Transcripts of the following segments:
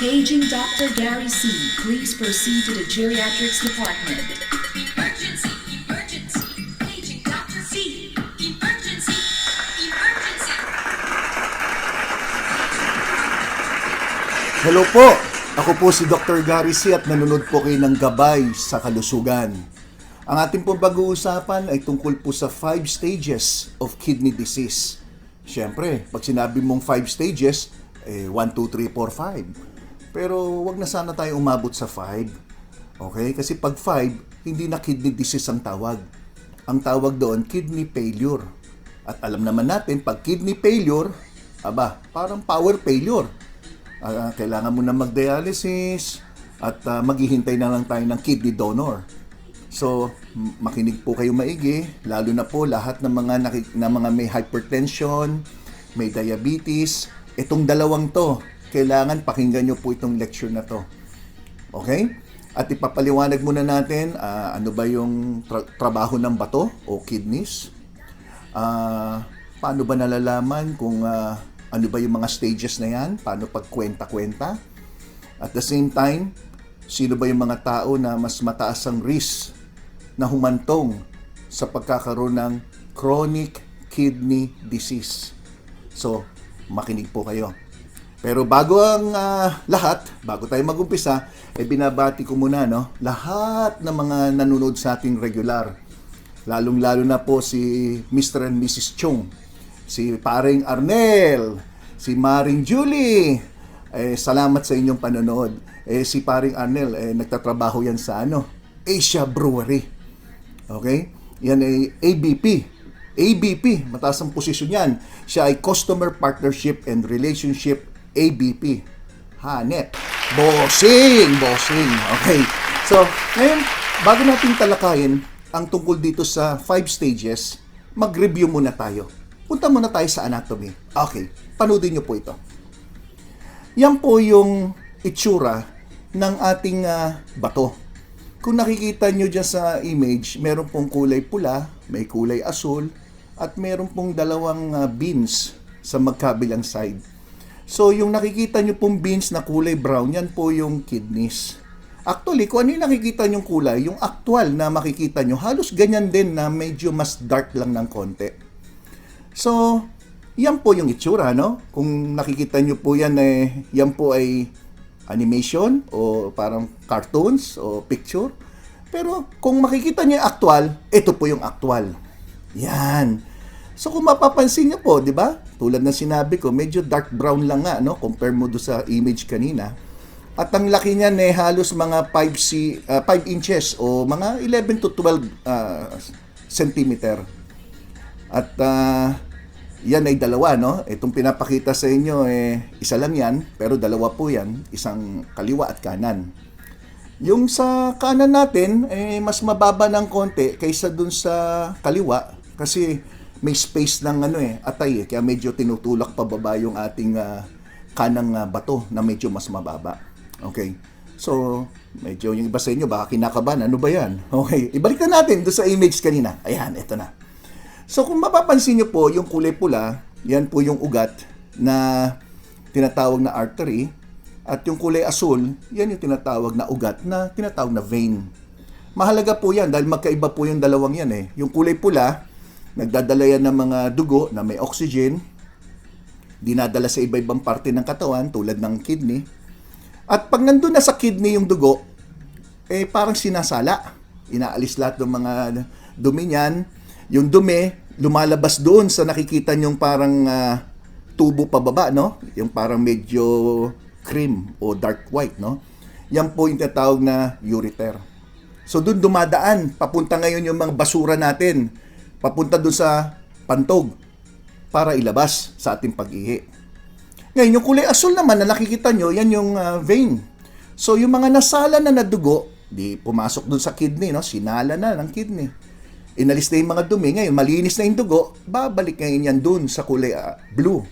Paging Dr. Gary C. Please proceed to the geriatrics department. Emergency! Emergency! Paging Dr. C! Emergency! Emergency! Hello po! Ako po si Dr. Gary C. at nanonood po kayo ng Gabay sa Kalusugan. Ang ating pong pag-uusapan ay tungkol po sa 5 stages of kidney disease. Siyempre, pag sinabi mong 5 stages, 1, 2, 3, 4, 5. Pero wag na sana tayo umabot sa 5. Okay? Kasi pag 5, hindi na kidney disease ang tawag. Ang tawag doon, kidney failure. At alam naman natin, pag kidney failure, parang power failure. Kailangan mo na mag-dialysis at maghihintay na lang tayo ng kidney donor. So, makinig po kayo maigi, lalo na po lahat ng mga may hypertension, may diabetes. Itong dalawang to, kailangan pakinggan nyo po itong lecture na to. Okay? At ipapaliwanag muna natin ano ba yung trabaho ng bato o kidneys. Paano ba nalalaman kung ano ba yung mga stages na yan? Paano pagkwenta-kwenta? At the same time, sino ba yung mga tao na mas mataas ang risk na humantong sa pagkakaroon ng chronic kidney disease? So, makinig po kayo. Pero bago ang lahat, bago tayo mag-umpisa, binabati ko muna lahat ng mga nanonood sa ating regular. Lalong-lalo na po si Mr. and Mrs. Chong, si Paring Arnel, si Maring Julie. Salamat sa inyong panonood. Si Paring Arnel, nagtatrabaho yan sa Asia Brewery. Okay? Yan ay ABP. ABP, mataas ang posisyon yan. Siya ay Customer Partnership and Relationship ABP. Hanep. Bossing! Okay. So, ngayon, bago natin talakayin ang tungkol dito sa 5 stages, mag-review muna tayo. Punta muna tayo sa anatomy. Okay, panoodin nyo po ito. Yan po yung itsura ng ating bato. Kung nakikita nyo dyan sa image, meron pong kulay pula, may kulay asul, at meron pong dalawang beans sa magkabilang side. So, yung nakikita nyo pong beans na kulay brown, yan po yung kidneys. Actually, kung ano yung nakikita nyong kulay, yung actual na makikita nyo, halos ganyan din na medyo mas dark lang ng konti. So, yan po yung itsura, no? Kung nakikita nyo po yan, yan po ay animation o parang cartoons o picture. Pero kung makikita nyo yung actual, ito po yung actual. Yan. So kung mapapansin nyo po, di ba? Tulad ng sinabi ko, medyo dark brown lang nga, no? Compare mo do sa image kanina. At ang laki niyan halos mga 5 inches o mga 11 to 12 centimeter. At yan ay dalawa, no? Itong pinapakita sa inyo, isa lang yan, pero dalawa po yan, isang kaliwa at kanan. Yung sa kanan natin, mas mababa ng konti kaysa dun sa kaliwa, kasi may space ng atay, kaya medyo tinutulak pababa yung ating kanang bato na medyo mas mababa. Okay. So, medyo yung iba sa inyo, baka kinakabahan, ano ba yan? Okay, ibalik na natin doon sa image kanina. Ayan, ito na. So, kung mapapansin nyo po, yung kulay pula, yan po yung ugat na tinatawag na artery. At yung kulay asul, yan yung tinatawag na ugat na tinatawag na vein. Mahalaga po yan dahil magkaiba po yung dalawang yan Yung kulay pula, nagdadala yan ng mga dugo na may oxygen, dinadala sa iba-ibang parte ng katawan tulad ng kidney. At pag nandun na sa kidney yung dugo, parang sinasala. Inaalis lahat ng mga dumi niyan. Yung dumi, lumalabas doon sa nakikita nyong parang tubo pababa, no? Yung parang medyo cream o dark white, no? Yan po yung tinatawag na ureter. So doon dumadaan, papunta ngayon yung mga basura natin, papunta doon sa pantog para ilabas sa ating pag-ihi. Ngayon, yung kulay asul naman na nakikita nyo, yan yung vein. So yung mga nasala na dugo, di pumasok doon sa kidney, no? Sinala na ng kidney. Inalis na yung mga dumi, ngayon malinis na yung dugo, babalik ngayon yan dun sa kulay blue,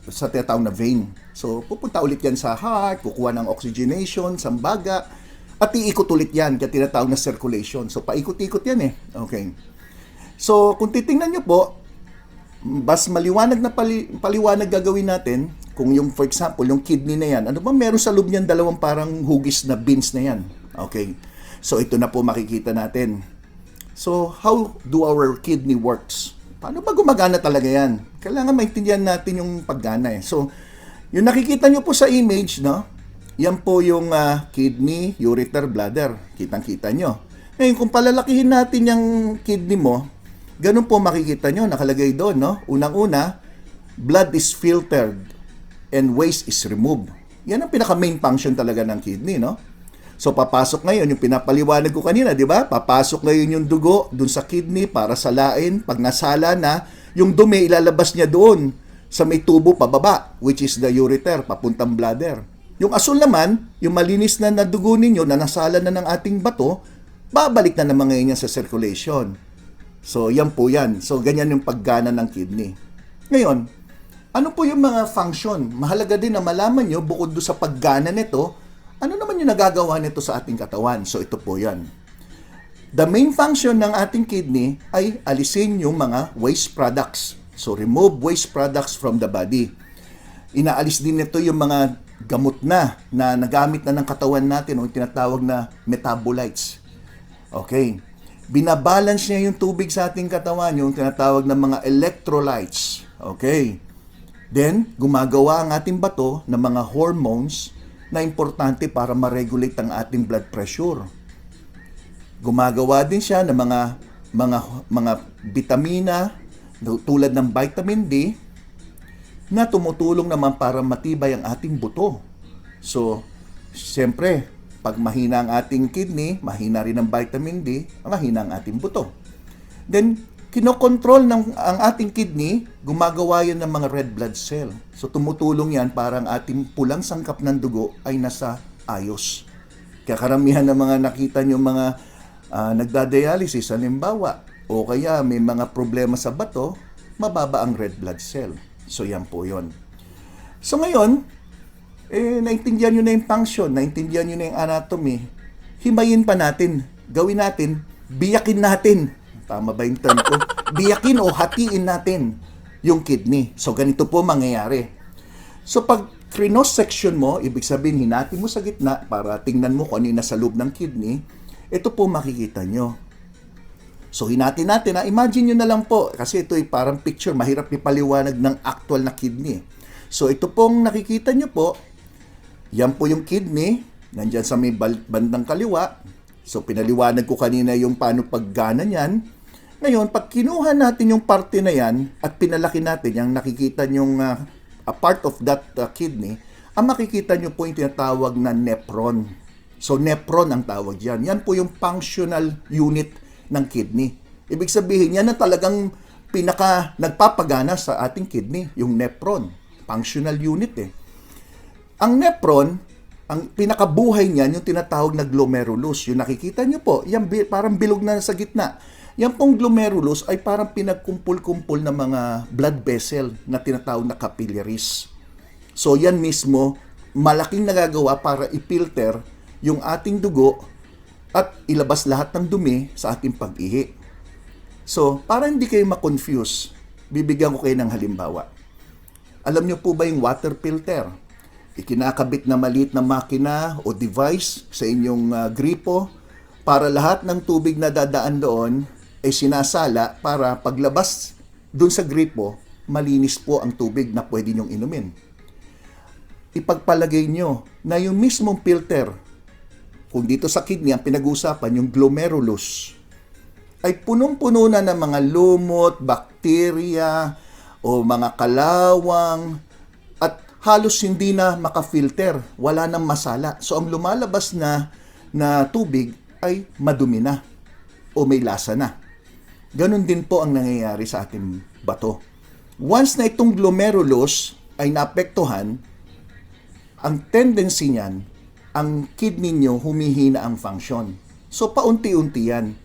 sa tinatawag na vein. So pupunta ulit yan sa heart, kukuha ng oxygenation, sa baga, at iikot ulit yan, kaya tinatawag na circulation. So paikot-ikot yan Okay. So kung titingnan nyo po, Bas maliwanag na paliwanag gagawin natin kung yung for example yung kidney na yan, ano ba meron sa loob niyan dalawang parang hugis na beans na yan. Okay. So ito na po makikita natin. So how do our kidney works? Paano ba gumagana talaga yan? Kailangan maintindihan natin yung paggana eh. So yung nakikita nyo po sa image, no? Yan po yung kidney, ureter, bladder. Kitang-kita nyo. Ngayon kung palalakihin natin yung kidney mo, ganun po makikita nyo, nakalagay doon, no? Unang-una, blood is filtered and waste is removed. Yan ang pinaka-main function talaga ng kidney, no? So, papasok ngayon, yung pinapaliwanag ko kanina, di ba? Papasok ngayon yung dugo dun sa kidney para salain. Pag nasala na, yung dumi ilalabas niya doon sa may tubo pababa, which is the ureter, papuntang bladder. Yung asul naman, yung malinis na dugo ninyo na nasala na ng ating bato, babalik na naman ngayon yan sa circulation. So, yan po yan. So, ganyan yung paggana ng kidney. Ngayon, ano po yung mga function? Mahalaga din na malaman nyo, bukod doon sa paggana nito, ano naman yung nagagawa nito sa ating katawan? So, ito po yan. The main function ng ating kidney ay alisin yung mga waste products. So, remove waste products from the body. Inaalis din nito yung mga gamot na nagamit na ng katawan natin o tinatawag na metabolites. Okay. Binabalance niya yung tubig sa ating katawan, yung tinatawag na mga electrolytes. Okay. Then, gumagawa ang ating bato ng mga hormones na importante para ma-regulate ang ating blood pressure. Gumagawa din siya ng mga bitamina tulad ng vitamin D na tumutulong naman para matibay ang ating buto. So, siyempre, pag mahina ang ating kidney, mahina rin ang vitamin D, mahina ang ating buto. Then, kinokontrol ang ating kidney, gumagawa yan ng mga red blood cell. So, tumutulong yan para ang ating pulang sangkap ng dugo ay nasa ayos. Kaya karamihan ng mga nakita nyo mga nagdadialysis, halimbawa, o kaya may mga problema sa bato, mababa ang red blood cell. So, yan po yun. So, ngayon, naintindihan nyo na yung function, naintindihan nyo na yung anatomy, himayin pa natin, gawin natin, biyakin natin. Tama ba yung term ko? Biyakin o hatiin natin yung kidney. So, ganito po mangyayari. So, pag cross-section mo, ibig sabihin, hinati mo sa gitna para tingnan mo kung ano yung nasa loob ng kidney, ito po makikita nyo. So, hinati natin. Imagine nyo na lang po, kasi ito ay parang picture, mahirap ipaliwanag ng actual na kidney. So, ito pong nakikita nyo po, yan po yung kidney, nandyan sa may bandang kaliwa. So, pinaliwanag ko kanina yung paano paggana niyan. Ngayon, pag kinuha natin yung parte na yan at pinalaki natin, yung nakikita nyong a part of that kidney, ang makikita nyo po yung tinatawag na nephron. So, nephron ang tawag yan. Yan po yung functional unit ng kidney. Ibig sabihin, yan na talagang nagpapagana sa ating kidney, yung nephron. Functional unit eh. Ang nephron, ang pinakabuhay niyan, yung tinatawag na glomerulus. Yung nakikita nyo po, yan parang bilog na sa gitna. Yan pong glomerulus ay parang pinagkumpul-kumpul ng mga blood vessel na tinatawag na capillaries. So yan mismo, malaking nagagawa para i-filter yung ating dugo at ilabas lahat ng dumi sa ating pag-ihi. So, para hindi kayo ma-confuse, bibigyan ko kayo ng halimbawa. Alam nyo po ba yung water filter? Ikinakabit na maliit na makina o device sa inyong gripo para lahat ng tubig na dadaan doon ay sinasala para paglabas doon sa gripo, malinis po ang tubig na pwede nyong inumin. Ipagpalagay nyo na yung mismong filter, kung dito sa kidney ang pinag-uusapan, yung glomerulus, ay punong-puno na ng mga lumot, bakterya, o mga kalawang, at halos hindi na makafilter, wala nang masala. So ang lumalabas na tubig ay madumi na o may lasa na. Ganon din po ang nangyayari sa ating bato. Once na itong glomerulus ay naapektuhan, ang tendency niyan, ang kidney nyo humihina ang function. So paunti-unti yan.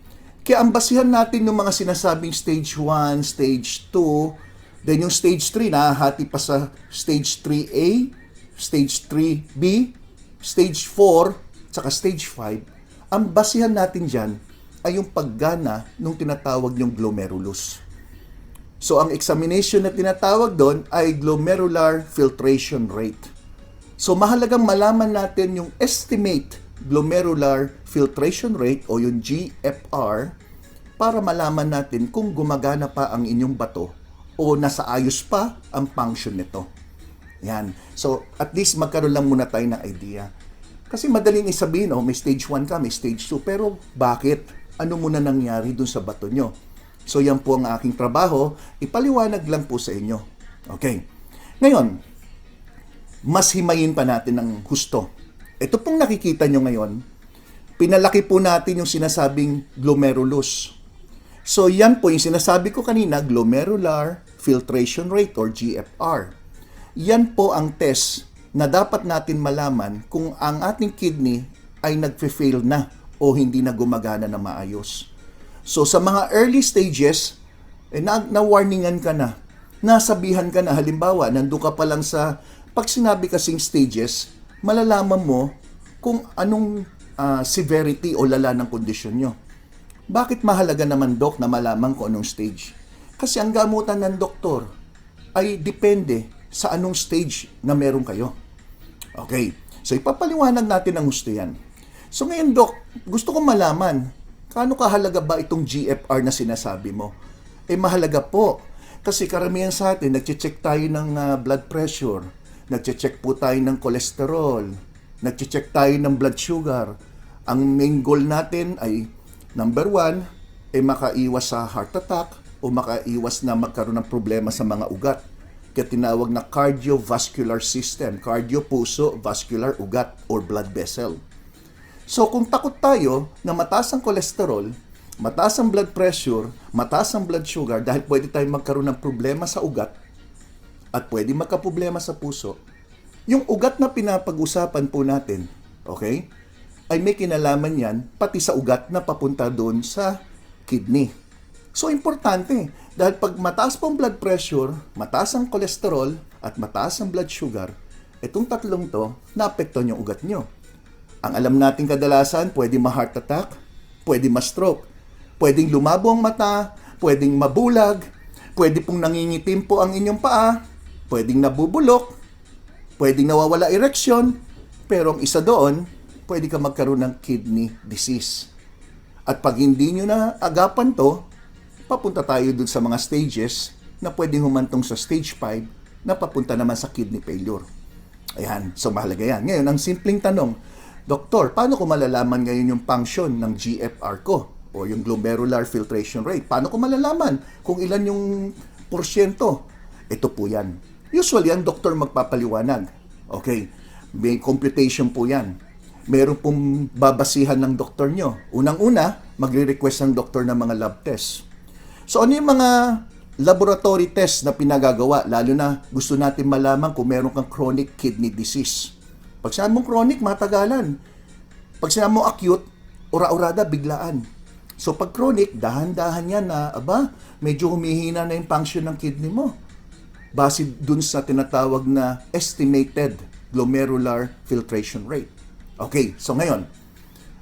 Kaya ang basihan natin ng mga sinasabing stage 1, stage 2, then yung stage 3, nahahati pa sa stage 3A, stage 3B, stage 4, saka stage 5. Ang basihan natin dyan ay yung paggana ng tinatawag yung glomerulus. So ang examination na tinatawag doon ay glomerular filtration rate. So mahalagang malaman natin yung estimate glomerular filtration rate o yung GFR para malaman natin kung gumagana pa ang inyong bato o nasa ayos pa ang function nito. Yan. So at least magkaroon lang muna tayo ng idea. Kasi madaling isabihin, may stage 1 ka, may stage 2. Pero bakit? Ano muna nangyari dun sa bato nyo? So yan po ang aking trabaho. Ipaliwanag lang po sa inyo. Okay. Ngayon, mas himayin pa natin ng husto. Ito pong nakikita nyo ngayon, pinalaki po natin yung sinasabing glomerulus. So yan po yung sinasabi ko kanina, glomerular filtration rate or GFR. Yan po ang test na dapat natin malaman kung ang ating kidney ay nagfe-fail na o hindi na gumagana na maayos. So sa mga early stages, na-warningan ka na, nasabihan ka na, halimbawa, nandun ka pa lang sa, pag sinabi kasing stages, malalaman mo kung anong severity o lala ng kondisyon nyo. Bakit mahalaga naman, Dok, na malaman kung anong stage? Kasi ang gamutan ng doktor ay depende sa anong stage na meron kayo. Okay, so ipapaliwanag natin ang gusto yan. So ngayon, Dok, gusto kong malaman, kaano kahalaga ba itong GFR na sinasabi mo? Mahalaga po. Kasi karamihan sa atin, nagche-check tayo ng blood pressure, nagche-check po tayo ng cholesterol, nagche-check tayo ng blood sugar. Ang main goal natin ay, number 1, makaiwas sa heart attack o makaiwas na magkaroon ng problema sa mga ugat. Kaya tinawag na cardiovascular system, cardio, puso, vascular, ugat or blood vessel. So kung takot tayo na mataas ang cholesterol, mataas ang blood pressure, mataas ang blood sugar dahil pwede tayong magkaroon ng problema sa ugat at pwede magkaproblema sa puso, yung ugat na pinapag-usapan po natin, okay, ay may kinalaman yan pati sa ugat na papunta doon sa kidney. So importante, dahil pag mataas pong blood pressure, mataas ang cholesterol at mataas ang blood sugar, itong tatlong to, naapektuhan yung ugat nyo. Ang alam natin kadalasan, pwedeng ma-heart attack, pwedeng ma-stroke, pwedeng lumabo ang mata, pwedeng mabulag, pwede pong nangingitim po ang inyong paa, pwedeng nabubulok, pwedeng nawawala ereksyon, pero ang isa doon, pwede ka magkaroon ng kidney disease. At pag hindi nyo na agapan to, papunta tayo dun sa mga stages na pwedeng humantong sa stage 5 na papunta naman sa kidney failure. Ayan, so mahalaga yan. Ngayon, ang simpleng tanong, Doktor, paano ko malalaman ngayon yung function ng GFR ko o yung glomerular filtration rate? Paano ko malalaman kung ilan yung porsyento? Ito po yan. Usually, ang doktor magpapaliwanag. Okay, may computation po yan. Meron pong babasihan ng doktor nyo. Unang-una, magre-request ang doktor ng mga lab tests. So ano yung mga laboratory tests na pinagagawa? Lalo na gusto natin malaman kung meron kang chronic kidney disease. Pag sinabi mong chronic, matagalan. Pag sinabi mong acute, ura-urada, biglaan. So pag chronic, dahan-dahan yan na, medyo humihina na yung function ng kidney mo. Base dun sa tinatawag na estimated glomerular filtration rate. Okay, so ngayon,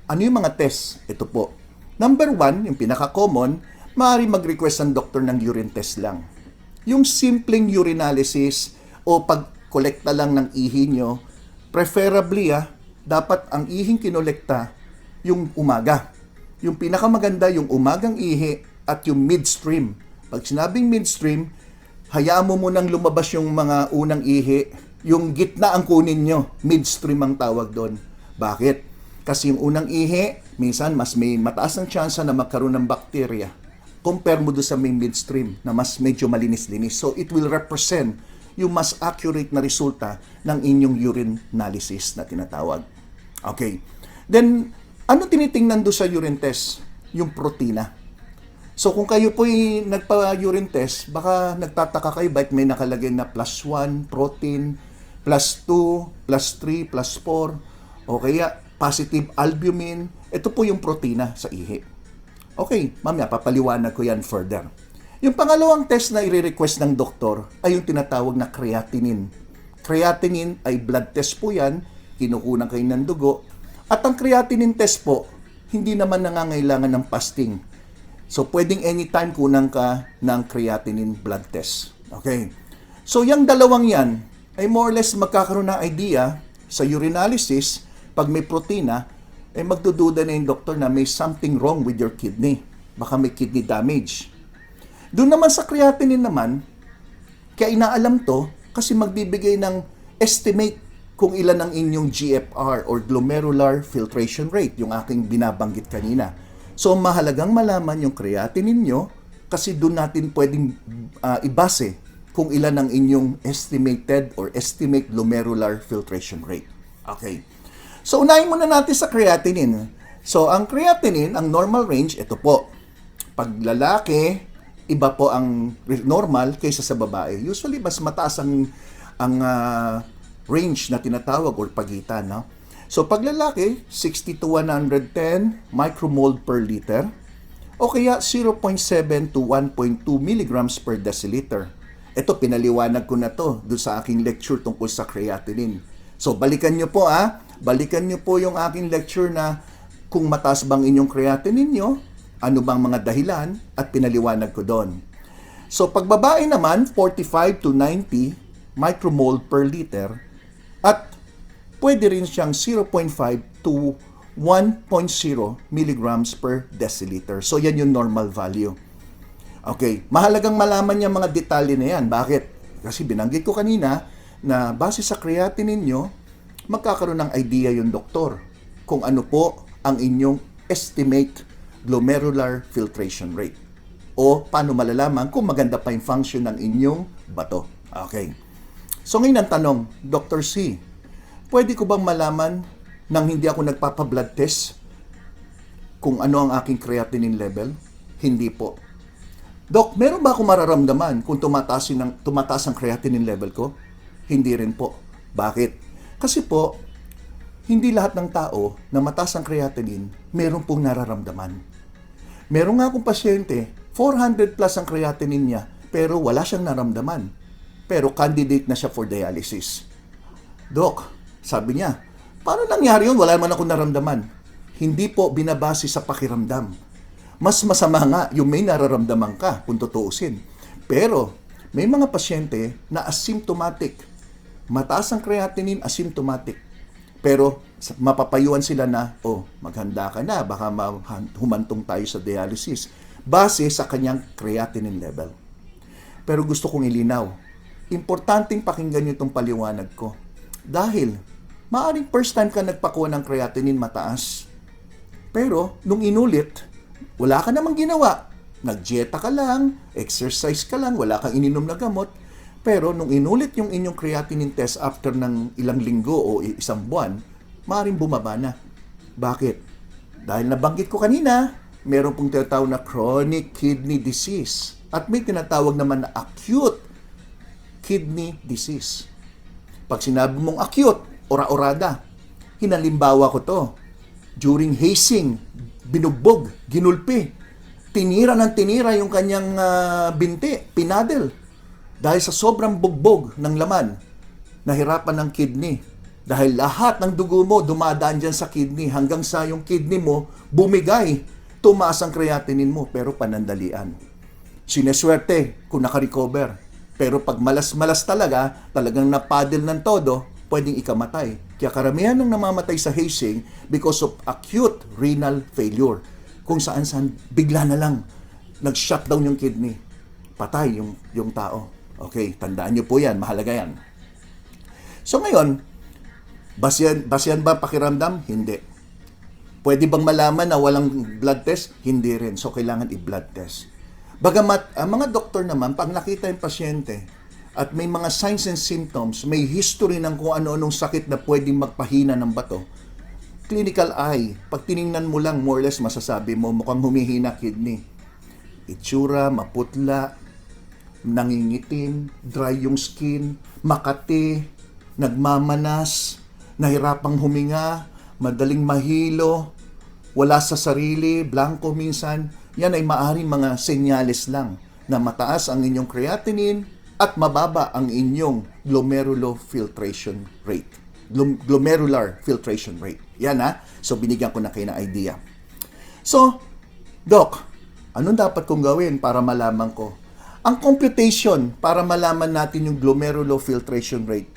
ano yung mga tests? Ito po. Number 1, yung pinaka-common, maaari mag-request ang doktor ng urine test lang. Yung simpleng urinalysis o pag-kolekta lang ng ihi nyo, preferably, dapat ang ihing kinolekta yung umaga. Yung pinakamaganda, yung umagang ihi at yung midstream. Pag sinabing midstream, hayaan mo munang lumabas yung mga unang ihi. Yung gitna ang kunin nyo. Midstream ang tawag doon. Bakit? Kasi yung unang ihi, minsan mas may mataas ang tsansa na magkaroon ng bakterya. Compare mo doon sa may midstream na mas medyo malinis-linis. So it will represent yung mas accurate na resulta ng inyong urine analysis na tinatawag. Okay. Then, ano tinitingnan doon sa urine test? Yung protina. So, kung kayo po'y nagpa-urine test, baka nagtataka kayo, bakit may nakalagay na +1 protein, +2, +3, +4, o kaya positive albumin. Ito po yung protina sa ihi. Okay, mamaya, papaliwanag ko yan further. Yung pangalawang test na i-request ng doktor ay yung tinatawag na creatinine. Creatinine ay blood test po yan, kinukunan kayo ng dugo. At ang creatinine test po, hindi naman nangangailangan ng fasting. So, pwedeng anytime kunang ka ng creatinine blood test. Okay? So, yung dalawang yan, ay more or less magkakaroon ng idea sa urinalysis, pag may protina, ay magdududa na yung doktor na may something wrong with your kidney. Baka may kidney damage. Doon naman sa creatinine naman, kaya inaalam to, kasi magbibigay ng estimate kung ilan ang inyong GFR or glomerular filtration rate, yung aking binabanggit kanina. So, mahalagang malaman yung creatinine nyo kasi doon natin pwedeng ibase kung ilan ang inyong estimated or estimate glomerular filtration rate. Okay. So, unahin muna natin sa creatinine. So, ang creatinine, ang normal range, ito po. Pag lalaki, iba po ang normal kaysa sa babae. Usually, mas mataas ang range na tinatawag or pagitan. No? So, pag lalaki, 60 to 110 micromold per liter o kaya 0.7 to 1.2 milligrams per deciliter. Ito, pinaliwanag ko na to doon sa aking lecture tungkol sa creatinine. So, balikan nyo po balikan nyo po yung aking lecture na kung mataas bang inyong creatinine nyo, ano bang mga dahilan, at pinaliwanag ko doon. So, pag babae naman, 45 to 90 micromold per liter at pwede rin siyang 0.5 to 1.0 milligrams per deciliter. So, yan yung normal value. Okay, mahalagang malaman niya mga detalye na yan. Bakit? Kasi binanggit ko kanina na base sa creatinine nyo, magkakaroon ng idea yung doktor kung ano po ang inyong estimate glomerular filtration rate. O paano malalaman kung maganda pa yung function ng inyong bato. Okay. So ngayon ang tanong, Dr. C, pwede ko bang malaman nang hindi ako nagpapa-blood test kung ano ang aking creatinine level? Hindi po. Dok, meron ba akong mararamdaman kung tumataas ang creatinine level ko? Hindi rin po. Bakit? Kasi po, hindi lahat ng tao na mataas ang creatinine, meron pong nararamdaman. Meron nga akong pasyente, 400 plus ang creatinine niya, pero wala siyang naramdaman. Pero candidate na siya for dialysis. Dok, sabi niya, paano nangyari yun? Wala naman akong naramdaman. Hindi po binabase sa pakiramdam. Mas masama nga yung may nararamdaman ka kung tutuusin. Pero may mga pasyente na asymptomatic. Mataas ang creatinine, asymptomatic. Pero mapapayuan sila na, maghanda ka na, baka humantong tayo sa dialysis. Base sa kanyang creatinine level. Pero gusto kong ilinaw, importanteng pakinggan nyo itong paliwanag ko. Dahil, maaring first time ka nagpakuha ng creatinine mataas. Pero, nung inulit, wala ka namang ginawa. Nag-dieta ka lang, exercise ka lang, wala kang ininom na gamot. Pero, nung inulit yung inyong creatinine test after ng ilang linggo o isang buwan, maaring bumaba na. Bakit? Dahil nabanggit ko kanina, meron pong tinatawag na chronic kidney disease. At may tinatawag naman na acute kidney disease. Pag sinabi mong acute, ora-orada, hinalimbawa ko to. During hazing, binugbog, ginulpi, tinira ng tinira yung kanyang binti, pinadel. Dahil sa sobrang bugbog ng laman, nahirapan ng kidney. Dahil lahat ng dugo mo dumadaan dyan sa kidney hanggang sa yung kidney mo bumigay, tumaas ang creatinine mo pero panandalian. Sineswerte kung nakarecover. Pero pag malas-malas talagang napadel ng todo, pwedeng ikamatay. Kaya karamihan ng namamatay sa hazing because of acute renal failure. Kung saan-saan, bigla na lang, nag-shutdown yung kidney. Patay yung tao. Okay, tandaan nyo po yan, mahalaga yan. So ngayon, basihan ba pakiramdam? Hindi. Pwede bang malaman na walang blood test? Hindi rin. So kailangan i-blood test. Bagamat, ang mga doktor naman, pag nakita yung pasyente at may mga signs and symptoms, may history ng kung ano-anong sakit na pwedeng magpahina ng bato, clinical eye, pag tiningnan mo lang, more or less masasabi mo, mukhang humihina kidney. Itsura, maputla, nangingitim, dry yung skin, makati, nagmamanas, nahirapang huminga, madaling mahilo, wala sa sarili, blanco minsan. Yan ay maaaring mga senyales lang na mataas ang inyong creatinine at mababa ang inyong glomerular filtration rate. Glomerular filtration rate. Yan So binigyan ko na kayo ng idea. So, Doc, Anong dapat kong gawin para malaman ko? Ang computation para malaman natin yung glomerular filtration rate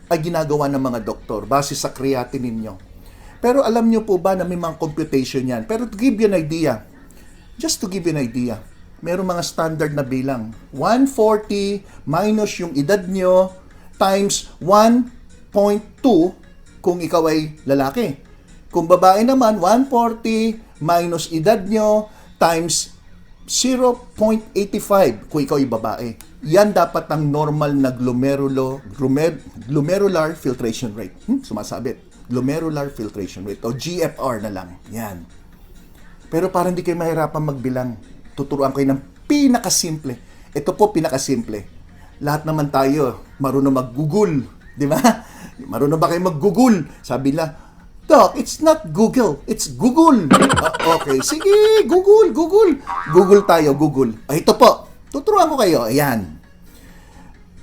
ay ginagawa ng mga doktor base sa creatinine nyo. Pero alam nyo po ba na may mga computation yan? Pero to give you an idea, just to give you an idea, meron mga standard na bilang. 140 minus yung edad nyo times 1.2 kung ikaw ay lalaki. Kung babae naman, 140 minus edad nyo times 0.85 kung ikaw ay babae. Yan dapat ang normal na glomerular filtration rate. Sumasabit. Glomerular filtration rate o GFR na lang. Yan. Pero para hindi kayo mahirapan magbilang, tuturuan kayo ng pinakasimple. Ito po pinakasimple. Lahat naman tayo marunong mag-Google, di ba? Marunong ba kayo mag-Google? Sabi nila, Doc, it's not Google, it's Google. Okay, sige, Google. Google tayo, Google. Ito po, tuturuan ko kayo. Ayan.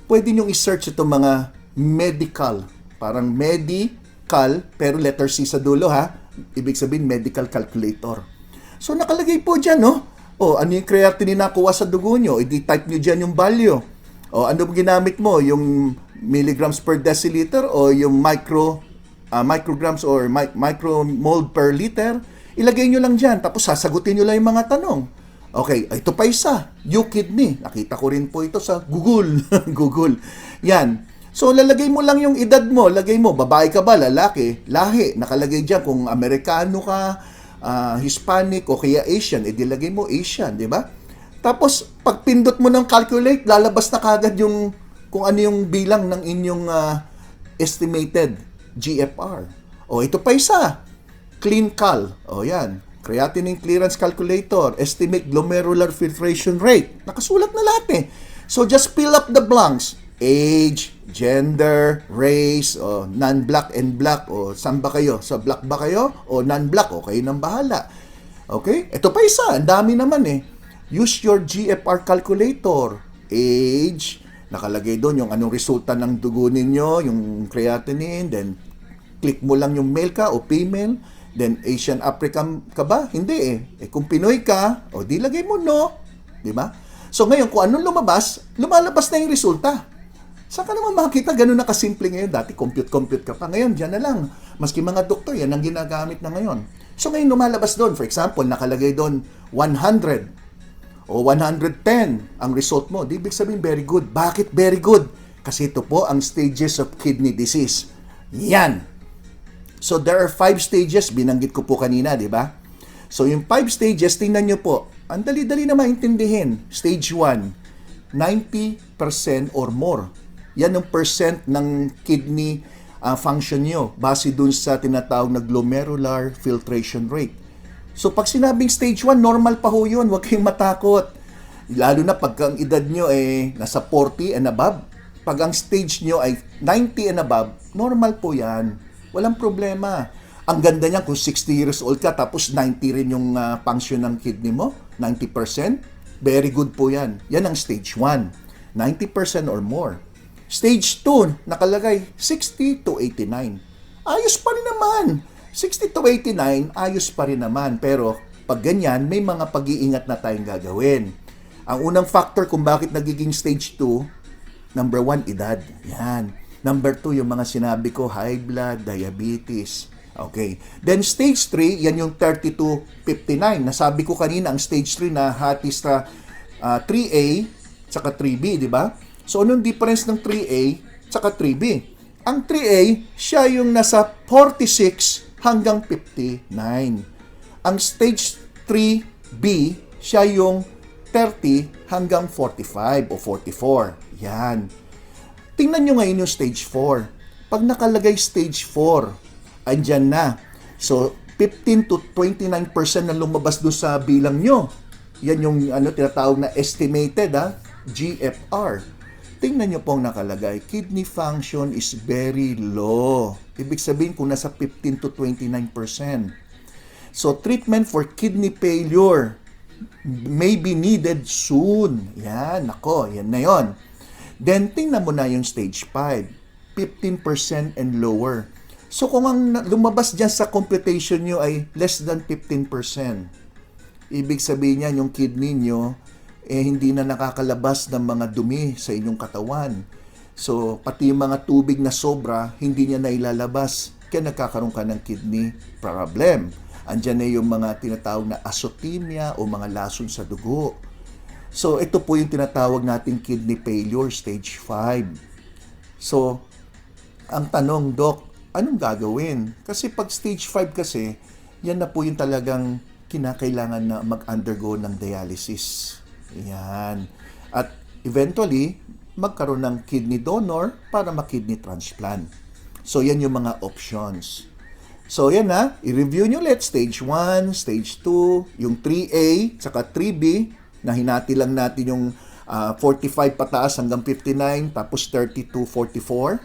Pwede niyong i-search itong mga medical. Parang medical, pero letter C sa dulo, ha? Ibig sabihin, medical calculator. So, nakalagay po dyan, no? O, ano yung creatinine na nakuha sa dugo nyo? I-type nyo dyan yung value. O, ano ginamit mo? Yung milligrams per deciliter o yung micrograms or micromole per liter? Ilagay nyo lang dyan. Tapos, sasagutin nyo lang yung mga tanong. Okay, ito pa isa. U-kidney. Nakita ko rin po ito sa Google. Google. Yan. So, lalagay mo lang yung edad mo. Lagay mo, babae ka ba, lalaki, lahi. Nakalagay dyan kung Amerikano ka, Hispanic o kaya Asian, dilagay mo Asian, di ba? Tapos, pag pindot mo ng calculate, lalabas na kagad yung kung ano yung bilang ng inyong estimated GFR. O, ito pa isa. CleanCal. O, yan. Creatinine Clearance Calculator. Estimate Glomerular Filtration Rate. Nakasulat na lahat eh. So, just fill up the blanks. Age, gender, race, o non-black and black, o saan ba kayo? Sa black ba kayo? O non-black? O kayo nang bahala. Okay? Ito pa isa. Ang dami naman eh. Use your GFR calculator. Age, nakalagay doon yung anong resulta ng dugo ninyo, yung creatinine, then click mo lang yung male ka o female, then Asian African ka ba? Hindi eh. Kung Pinoy ka, o di lagay mo no. Di ba? So ngayon, kung anong lumabas, lumalabas na yung resulta. Saan ka naman makikita? Ganun na kasimple ngayon. Dati compute ka pa. Ngayon, dyan na lang. Maski mga doktor, yan ang ginagamit na ngayon. So ngayon, lumalabas doon. For example, nakalagay doon 100 o 110 ang result mo. Di ibig sabihin, very good. Bakit very good? Kasi ito po ang stages of kidney disease. Yan. So there are 5 stages. Binanggit ko po kanina, di ba? So yung 5 stages, tingnan nyo po. Ang dali-dali na maintindihin. Stage 1, 90% or more. Yan ang percent ng kidney function nyo base dun sa tinatawag na glomerular filtration rate. So pag sinabing stage 1, normal pa ho yun. Huwag kayong matakot. Lalo na pag ang edad nyo ay nasa 40 and above. Pag ang stage nyo ay 90 and above, normal po yan. Walang problema. Ang ganda niyan kung 60 years old ka tapos 90 rin yung function ng kidney mo, 90%. Very good po yan. Yan ang stage 1. 90% or more. Stage 2, nakalagay 60 to 89. Ayos pa rin naman. 60 to 89, ayos pa rin naman. Pero pag ganyan, may mga pag-iingat na tayong gagawin. Ang unang factor kung bakit nagiging stage 2, number 1, edad. Yan. Number 2, yung mga sinabi ko, high blood, diabetes. Okay. Then stage 3, yan yung 30 to 59. Nasabi ko kanina, ang stage 3 na hati sa 3A tsaka 3B, di ba? So, anong difference ng 3A tsaka 3B? Ang 3A, siya yung nasa 46 hanggang 59. Ang stage 3B, siya yung 30 hanggang 45 o 44. Yan. Tingnan nyo ngayon yung stage 4. Pag nakalagay stage 4, andyan na. So, 15 to 29% na lumabas doon sa bilang nyo. Yan yung tinatawag na estimated GFR. Tingnan nyo pong nakalagay, kidney function is very low. Ibig sabihin kung nasa 15 to 29%. So, treatment for kidney failure may be needed soon. Yan, nako, yan na yon. Then, tingnan mo na yung stage 5, 15% and lower. So, kung ang lumabas dyan sa computation nyo ay less than 15%, Ibig sabihin niyan, yung kidney nyo, hindi na nakakalabas ng mga dumi sa inyong katawan. So, pati yung mga tubig na sobra, hindi niya nailalabas. Kaya nagkakaroon ka ng kidney problem. Andyan na yung mga tinatawag na azotemia o mga lason sa dugo. So, ito po yung tinatawag nating kidney failure, stage 5. So, ang tanong, Doc, anong gagawin? Kasi pag stage 5 kasi, yan na po yung talagang kinakailangan na mag-undergo ng dialysis. Yan. At eventually, magkaroon ng kidney donor para ma-kidney transplant. So, yan yung mga options. So, yan na. I-review nyo ulit. Stage 1, Stage 2, yung 3A, saka 3B, na hinati lang natin yung 45 pataas hanggang 59, tapos 32, 44.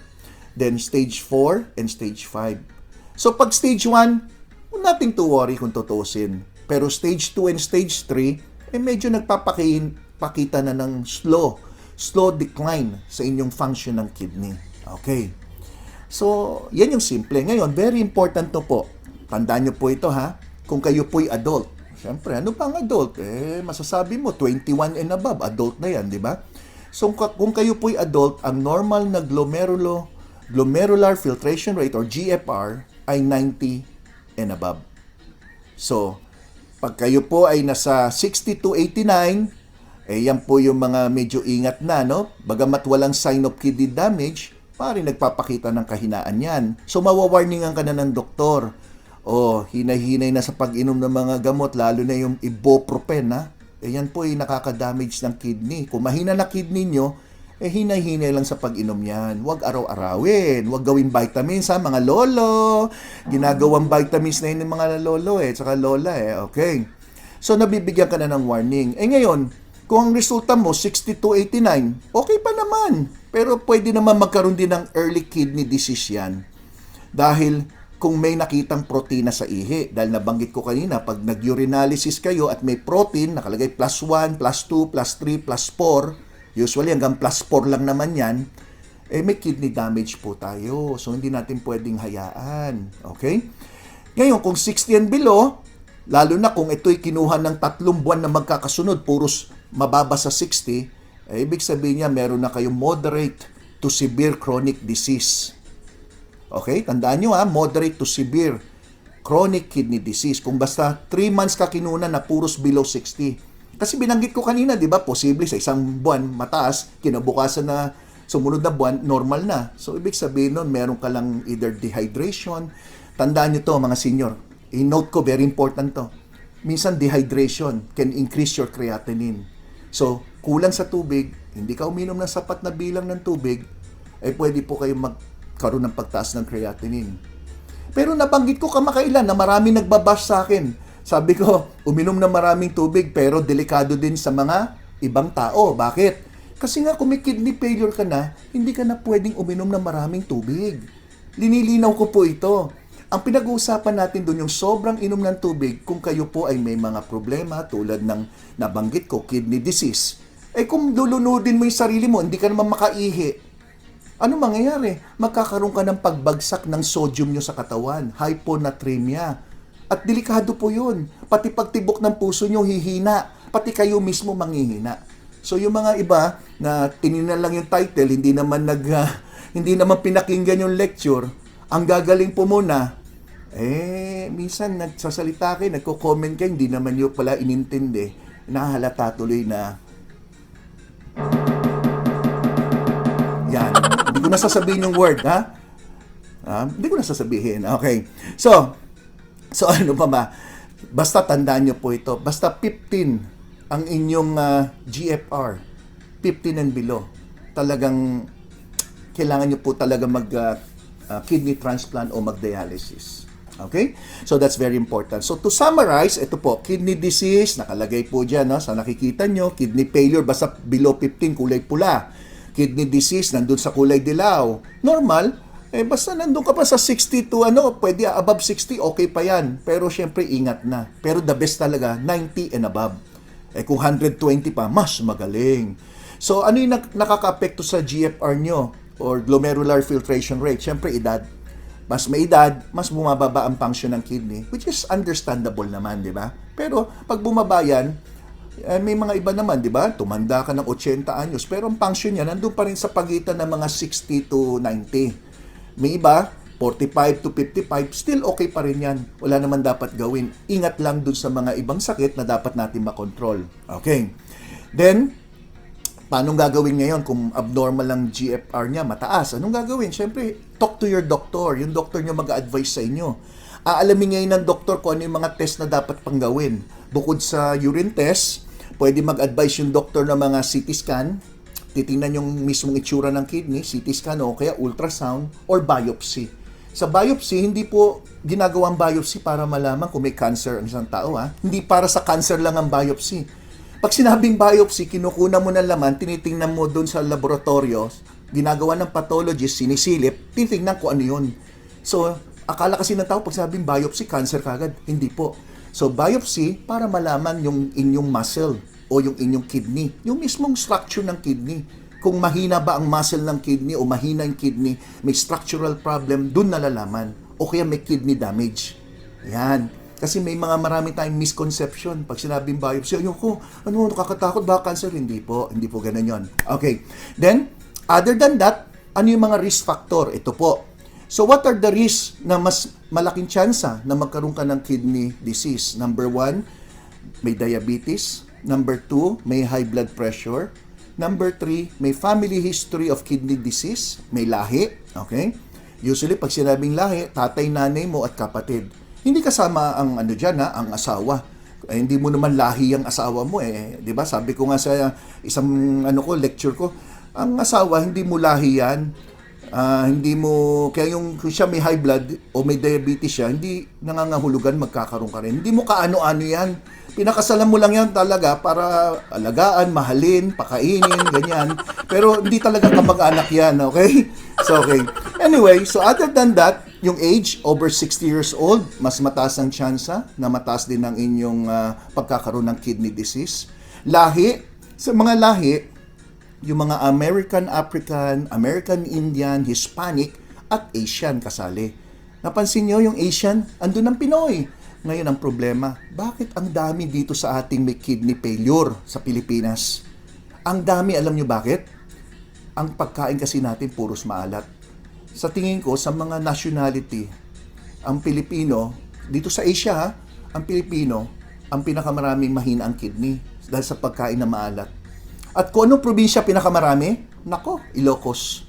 Then, Stage 4 and Stage 5. So, pag Stage 1, nothing to worry kung tutusin. Pero Stage 2 and Stage 3, medyo nagpapakita na ng slow decline sa inyong function ng kidney. Okay. So, yan yung simple. Ngayon, very important to po. Tandaan nyo po ito ha. Kung kayo po'y adult. Siyempre, ano pang adult? Masasabi mo, 21 and above. Adult na yan, di ba? So, kung kayo po'y adult, ang normal na glomerular filtration rate or GFR ay 90 and above. So, pag kayo po ay nasa 60 to 89, yan po yung mga medyo ingat na, no? Bagamat walang sign of kidney damage, maaaring nagpapakita ng kahinaan yan. So, mawawarningan ka na ng doktor. O, hinay-hinay na sa pag-inom ng mga gamot, lalo na yung ibuprofen, ha? Yan po ay nakaka-damage ng kidney. Kung mahina na kidney nyo, hinay-hinay lang sa pag-inom yan. Huwag araw-arawin. Huwag gawin vitamins, ha, mga lolo. Ginagawang vitamins na yun ng mga lolo, tsaka lola, Okay. So, nabibigyan ka na ng warning. Ngayon, kung ang resulta mo, 60 to 89, okay pa naman. Pero pwede naman magkaroon din ng early kidney disease yan. Dahil kung may nakitang protina sa ihi. Dahil nabanggit ko kanina, pag nag-urinalysis kayo at may protein, nakalagay plus 1, plus 2, plus 3, plus 4, usually hanggang plus 4 lang naman yan, may kidney damage po tayo. So, hindi natin pwedeng hayaan. Okay? Ngayon, kung 60 and below, lalo na kung ito'y kinuha ng 3 buwan na magkakasunod, puros mababa sa 60, ibig sabihin niya, meron na kayong moderate to severe chronic disease. Okay? Tandaan nyo moderate to severe chronic kidney disease. Kung basta 3 months ka kinuna na puros below 60. Kasi binanggit ko kanina, di ba, posible sa isang buwan mataas, kinabukasan na sumunod na buwan, normal na. So, ibig sabihin nun, meron ka lang either dehydration. Tandaan nyo to, mga senior. I-note ko, very important to. Minsan, dehydration can increase your creatinine. So, kulang sa tubig, hindi ka uminom ng sapat na bilang ng tubig, pwede po kayo magkaroon ng pagtaas ng creatinine. Pero nabanggit ko kamakailan na maraming nagbabash sa akin. Sabi ko, uminom na maraming tubig pero delikado din sa mga ibang tao. Bakit? Kasi nga kung may kidney failure ka na, hindi ka na pwedeng uminom ng maraming tubig. Linilinaw ko po ito. Ang pinag-uusapan natin doon yung sobrang inom ng tubig kung kayo po ay may mga problema tulad ng nabanggit ko, kidney disease. Kung lulunodin mo yung sarili mo, hindi ka naman makaihi. Ano mangyayari? Magkakaroon ka ng pagbagsak ng sodium nyo sa katawan, hyponatremia. At delikado po yun. Pati pagtibok ng puso nyo hihina. Pati kayo mismo manghihina. So yung mga iba na tinignan lang yung title, hindi naman pinakinggan yung lecture, ang gagaling po muna, minsan nagsasalita kayo, nagko-comment kayo, hindi naman yung pala inintindi. Nahalata tuloy na yan. Hindi ko na sasabihin yung word, ha? Hindi ko na sasabihin. Okay. So ano pa ba? Basta tandaan nyo po ito. Basta 15 ang inyong GFR. 15 and below. Talagang kailangan nyo po talaga mag-kidney transplant o mag-dialysis. Okay? So that's very important. So to summarize, ito po, kidney disease, nakalagay po dyan, no? Sa nakikita nyo, kidney failure, basta below 15, kulay pula. Kidney disease, nandun sa kulay dilaw. Normal, basta nandun ka pa sa 60 to pwede above 60, okay pa yan. Pero syempre, ingat na. Pero the best talaga, 90 and above. Kung 120 pa, mas magaling. So, ano yung nakaka-apekto sa GFR nyo or glomerular filtration rate? Syempre, edad. Mas may edad, mas bumababa ang function ng kidney, which is understandable naman, di ba? Pero pag bumaba yan, may mga iba naman, di ba? Tumanda ka ng 80 anyos, pero ang function niya nandun pa rin sa pagitan ng mga 60 to 90. May iba, 45 to 55, still okay pa rin yan. Wala naman dapat gawin. Ingat lang dun sa mga ibang sakit na dapat natin makontrol. Okay. Then, paano gagawin ngayon kung abnormal ang GFR niya, mataas? Anong gagawin? Siyempre, talk to your doctor. Yung doctor niya mag-a-advise sa inyo. Aalamin ngayon ng doktor kung ano yung mga test na dapat pang gawin. Bukod sa urine test, pwede mag-advise yung doktor ng mga CT scan, titingnan yung mismong itsura ng kidney, CT scan o kaya ultrasound or biopsy. Sa biopsy, hindi po ginagawang biopsy para malaman kung may cancer ang isang tao. Hindi para sa cancer lang ang biopsy. Pag sinabing biopsy, kinukuha mo ng laman, tinitingnan mo doon sa laboratorio, ginagawa ng pathologist, sinisilip, tinitingnan ko ano yun. So, akala kasi ng tao, pag sinabing biopsy, cancer kagad. Hindi po. So, biopsy, para malaman yung inyong muscle o yung inyong kidney, yung mismong structure ng kidney. Kung mahina ba ang muscle ng kidney o mahina yung kidney, may structural problem, doon nalalaman. O kaya may kidney damage. Yan. Kasi may marami tayong misconception. Pag sinabing biopsy, ayoko, nakakatakot ba cancer? Hindi po ganun yon. Okay. Then, other than that, ano yung mga risk factor? Ito po. So, what are the risks na mas malaking tsansa na magkaroon ka ng kidney disease? Number 1, may diabetes. Number 2, may high blood pressure. Number 3, may family history of kidney disease. May lahi. Okay? Usually, pag sinabing lahi, tatay, nanay mo at kapatid. Hindi kasama ang ang asawa. Hindi mo naman lahi ang asawa mo 'di ba? Sabi ko nga sa isang lecture ko, ang asawa hindi mo lahi yan. Hindi mo kaya yung kung siya may high blood o may diabetes siya, hindi nangangahulugan magkakaroon ka rin. Hindi mo kaano-ano yan. Pinakasalan mo lang yan talaga para alagaan, mahalin, pakainin, ganyan. Pero hindi talaga kamag-anak yan, okay? So, okay. Anyway, so other than that, yung age, over 60 years old, mas mataas ang tsansa na mataas din ang inyong pagkakaroon ng kidney disease. Lahi, sa mga lahi, yung mga American African, American Indian, Hispanic, at Asian kasali. Napansin nyo yung Asian, andun ang Pinoy. Ngayon ang problema, bakit ang dami dito sa ating may kidney failure sa Pilipinas? Ang dami, alam nyo bakit? Ang pagkain kasi natin puros maalat. Sa tingin ko, sa mga nationality, ang Pilipino, dito sa Asia, ang Pilipino, ang pinakamaraming mahina ang kidney dahil sa pagkain na maalat. At kung anong probinsya pinakamarami? Nako, Ilocos.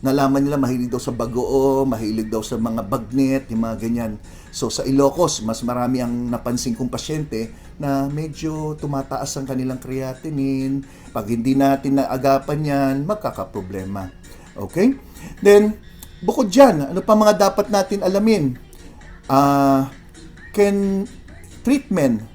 Nalaman nila mahilig daw sa Bagoong, mahilig daw sa mga bagnet, yung mga ganyan. So sa Ilocos, mas marami ang napansin kong pasyente na medyo tumataas ang kanilang creatinine. Pag hindi natin naagapan yan, magkakaproblema. Okay? Then, bukod dyan, ano pa mga dapat natin alamin? Can treatment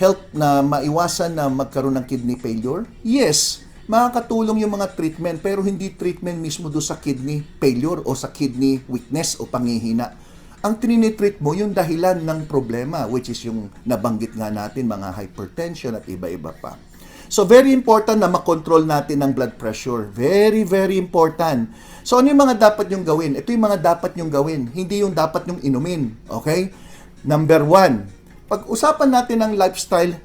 help na maiwasan na magkaroon ng kidney failure? Yes, makakatulong yung mga treatment pero hindi treatment mismo do sa kidney failure o sa kidney weakness o panghihina. Ang tinitreat mo yung dahilan ng problema, which is yung nabanggit nga natin, mga hypertension at iba-iba pa. So, very important na makontrol natin ang blood pressure. Very, very important. So, ano yung mga dapat nyong gawin? Ito yung mga dapat nyong gawin. Hindi yung dapat nyong inumin. Okay? Number 1, pag-usapan natin ang lifestyle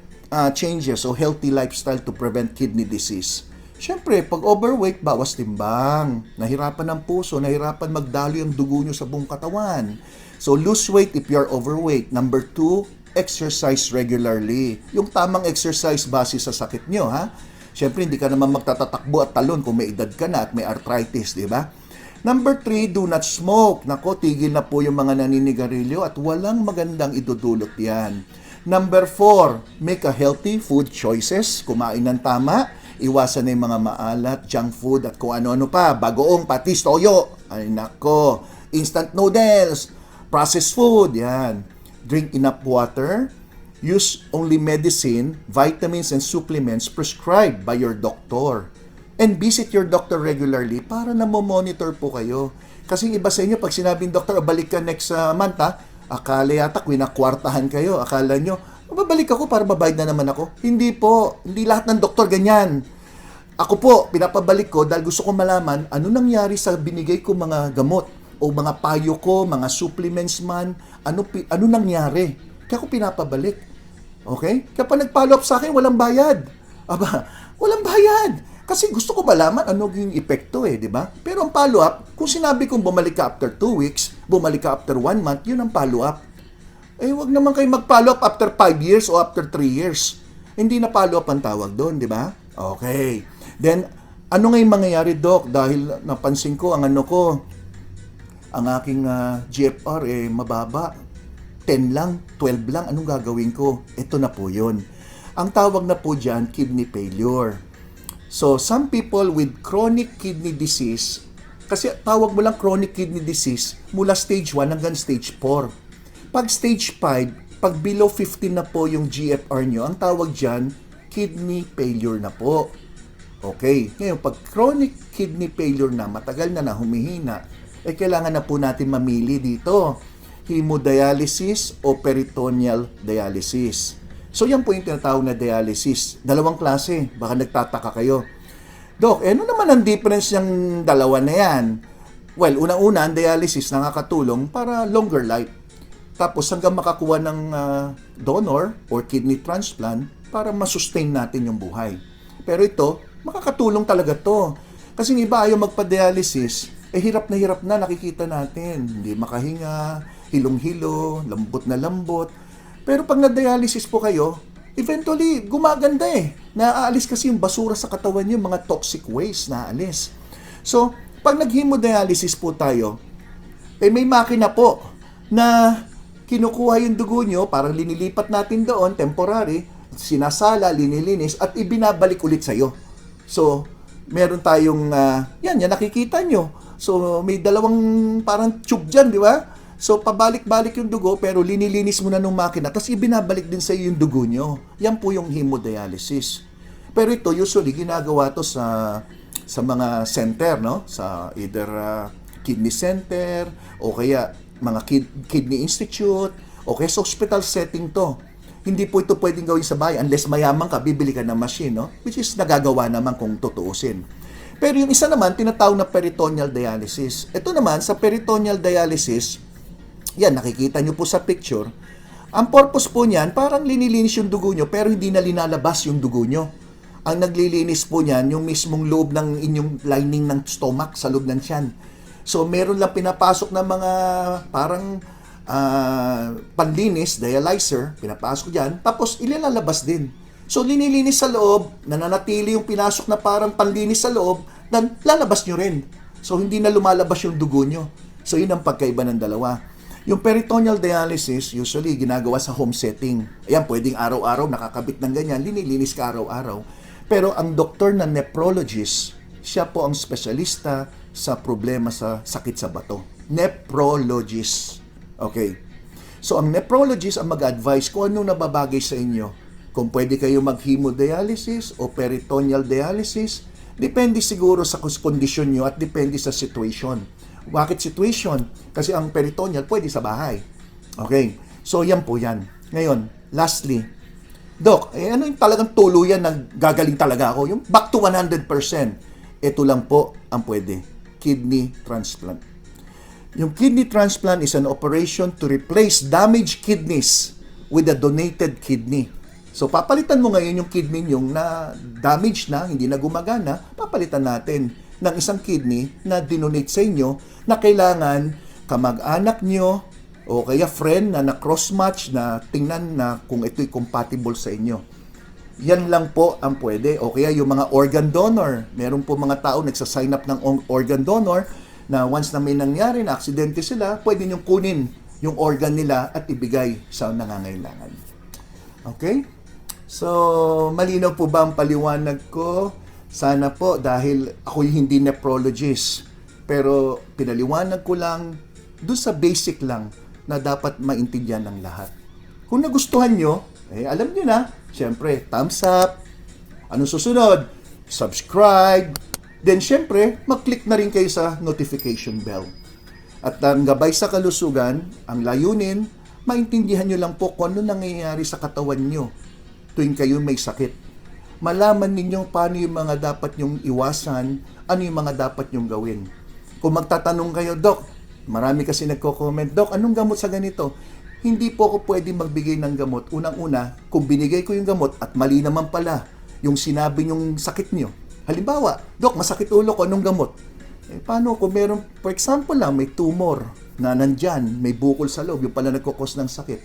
changes o healthy lifestyle to prevent kidney disease. Siyempre, pag overweight, bawas timbang. Nahirapan ang puso, nahirapan magdaloy ang dugo nyo sa buong katawan. So, lose weight if you're overweight. Number 2, exercise regularly. Yung tamang exercise base sa sakit nyo, ha? Siyempre, hindi ka naman magtatatakbo at talon kung may edad ka na at may arthritis, di ba? Number 3, do not smoke. Nako, tigil na po yung mga naninigarilyo at walang magandang idudulot yan. Number 4, make a healthy food choices. Kumain ng tama. Iwasan na yung mga maalat, junk food at kung ano-ano pa. Bagoong, patis, toyo. Ay nako. Instant noodles. Processed food, yan. Drink enough water. Use only medicine, vitamins, and supplements prescribed by your doctor. And visit your doctor regularly para na monitor po kayo. Kasi iba sa inyo, pag sinabing doctor, balik ka next month, akala yata kwinakwartahan kayo. Akala nyo, babalik ako para babayad na naman ako. Hindi po. Hindi lahat ng doktor ganyan. Ako po, pinapabalik ko dahil gusto ko malaman ano nangyari sa binigay ko mga gamot. o mga payo ko, mga supplements man, ano nangyari? Kaya ako pinapabalik. Okay? Kaya pa nag-follow up sa akin, walang bayad. Aba, walang bayad. Kasi gusto ko malaman ano yung epekto di ba? Pero ang follow-up, kung sinabi kong bumalik ka after 2 weeks, bumalik ka after 1 month, yun ang follow-up. Wag naman kayo mag-follow up after 5 years o after 3 years. Hindi na follow-up ang tawag doon, di ba? Okay. Then, ano nga yung mangyayari, Doc? Dahil napansin ko, ang aking GFR mababa. 10 lang, 12 lang, anong gagawin ko? Ito na po yun. Ang tawag na po dyan, kidney failure. So, some people with chronic kidney disease, kasi tawag mo lang chronic kidney disease mula stage 1 hanggang stage 4. Pag stage 5, pag below 15 na po yung GFR nyo, ang tawag dyan, kidney failure na po. Okay. Ngayon, pag chronic kidney failure na, matagal na humihina, kailangan na po natin mamili dito. Hemodialysis o peritoneal dialysis. So, yan po yung tinatawag na dialysis. Dalawang klase. Baka nagtataka kayo. Dok, ano naman ang difference ng dalawa na yan? Well, unang-una, ang dialysis nakakatulong para longer life. Tapos, hanggang makakuha ng donor or kidney transplant para masustain natin yung buhay. Pero ito, makakatulong talaga to. Kasi yung iba ayaw magpa-dialysis, hirap na nakikita natin. Hindi makahinga, hilong-hilo, lambot na lambot. Pero pag na-dialysis po kayo, eventually, gumaganda Naaalis kasi yung basura sa katawan niyo, mga toxic waste naaalis. So, pag nag-hemodialysis po tayo, may makina po na kinukuha yung dugo nyo, parang linilipat natin doon, temporary, sinasala, linilinis, at ibinabalik ulit sa'yo. So, meron tayong, yan nakikita nyo. So, may dalawang parang tube dyan, di ba? So, pabalik-balik yung dugo, pero linilinis mo na ng makina, tapos ibinabalik din sa iyo yung dugo nyo. Yan po yung hemodialysis. Pero ito, usually, ginagawa to sa mga center, no? Sa either kidney center, o kaya mga kidney institute, o kaya sa hospital setting to. Hindi po ito pwedeng gawin sa bahay unless mayaman ka, bibili ka ng machine, no? Which is nagagawa naman kung tutuusin. Pero yung isa naman, tinatawag na peritoneal dialysis. Ito naman, sa peritoneal dialysis, yan, nakikita nyo po sa picture. Ang purpose po niyan, parang linilinis yung dugo nyo, pero hindi na linalabas yung dugo nyo. Ang naglilinis po niyan, yung mismong loob ng inyong lining ng stomach, sa loob ng tiyan. So, meron lang pinapasok na mga parang panlinis, dialyzer, pinapasok dyan, tapos ililalabas din. So, linilinis sa loob, nananatili yung pinasok na parang panlinis sa loob, then lalabas nyo rin. So, hindi na lumalabas yung dugo nyo. So, yun ang pagkaiba ng dalawa. Yung peritoneal dialysis, usually ginagawa sa home setting. Ayan, pwedeng araw-araw nakakabit ng ganyan, linilinis ka araw-araw. Pero ang doktor na nephrologist, siya po ang spesyalista sa problema sa sakit sa bato. Nephrologist. Okay. So, ang nephrologist ang mag-advise kung ano nababagay sa inyo. Kung pwede kayo mag-hemodialysis o peritoneal dialysis, depende siguro sa kondisyon nyo at depende sa situation. Bakit situation? Kasi ang peritoneal pwede sa bahay. Okay. So, yan po yan. Ngayon, lastly, Doc, ano yung talagang tuluyan na gagaling talaga ako? Yung back to 100%. Ito lang po ang pwede. Kidney transplant. Yung kidney transplant is an operation to replace damaged kidneys with a donated kidney. So, papalitan mo ngayon yung kidney yung na damaged na, hindi na gumagana, papalitan natin ng isang kidney na dinonate sa inyo na kailangan kamag-anak nyo o kaya friend na na-cross-match na tingnan na kung ito'y compatible sa inyo. Yan lang po ang pwede. O kaya yung mga organ donor. Meron po mga tao nagsasign up ng organ donor na once na may nangyari na aksidente sila, pwede nyo kunin yung organ nila at ibigay sa nangangailangan. Okay? So, malinaw po ba ang paliwanag ko? Sana po dahil ako'y hindi nephrologist. Pero pinaliwanag ko lang doon sa basic lang na dapat maintindihan ng lahat. Kung nagustuhan nyo, alam nyo na. Siyempre, thumbs up. Anong susunod? Subscribe. Then, siyempre, mag-click na rin kayo sa notification bell. At ang gabay sa kalusugan, ang layunin, maintindihan nyo lang po kung ano nangyayari sa katawan nyo tuwing kayo may sakit. Malaman ninyo paano yung mga dapat nyong iwasan, ano yung mga dapat nyong gawin. Kung magtatanong kayo, Doc, Marami kasi nagko-comment, Dok, anong gamot sa ganito? Hindi po ako pwedeng magbigay ng gamot. Unang-una, kung binigay ko yung gamot at mali naman pala yung sinabi yung sakit niyo. Halimbawa, Dok, masakit ulo ko, anong gamot? Paano kung meron, for example lang, may tumor na nandyan, may bukol sa loob, yung pala nagkukos ng sakit.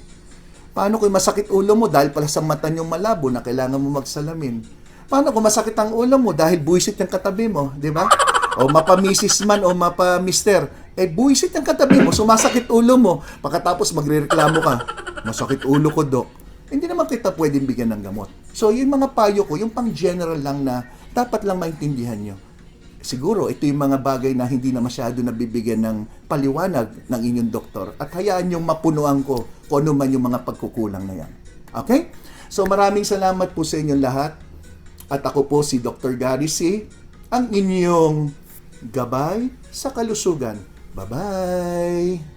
Paano kung masakit ulo mo dahil pala sa mata niyong malabo na kailangan mo magsalamin? Paano kung masakit ang ulo mo dahil buwisit yung katabi mo, di ba? O mapa-misis man o mapa-mister, buwisit yung katabi mo, sumasakit ulo mo, pagkatapos magrereklamo ka, masakit ulo ko, Dok. Hindi naman kita pwedeng bigyan ng gamot. So, yung mga payo ko, yung pang-general lang na dapat lang maintindihan nyo. Siguro, ito yung mga bagay na hindi na masyado nabibigyan ng paliwanag ng inyong doktor at hayaan yung mapunuan ko kung ano man yung mga pagkukulang na yan. Okay? So, maraming salamat po sa inyong lahat. At ako po si Dr. Gary C., ang inyong gabay sa kalusugan. Bye-bye!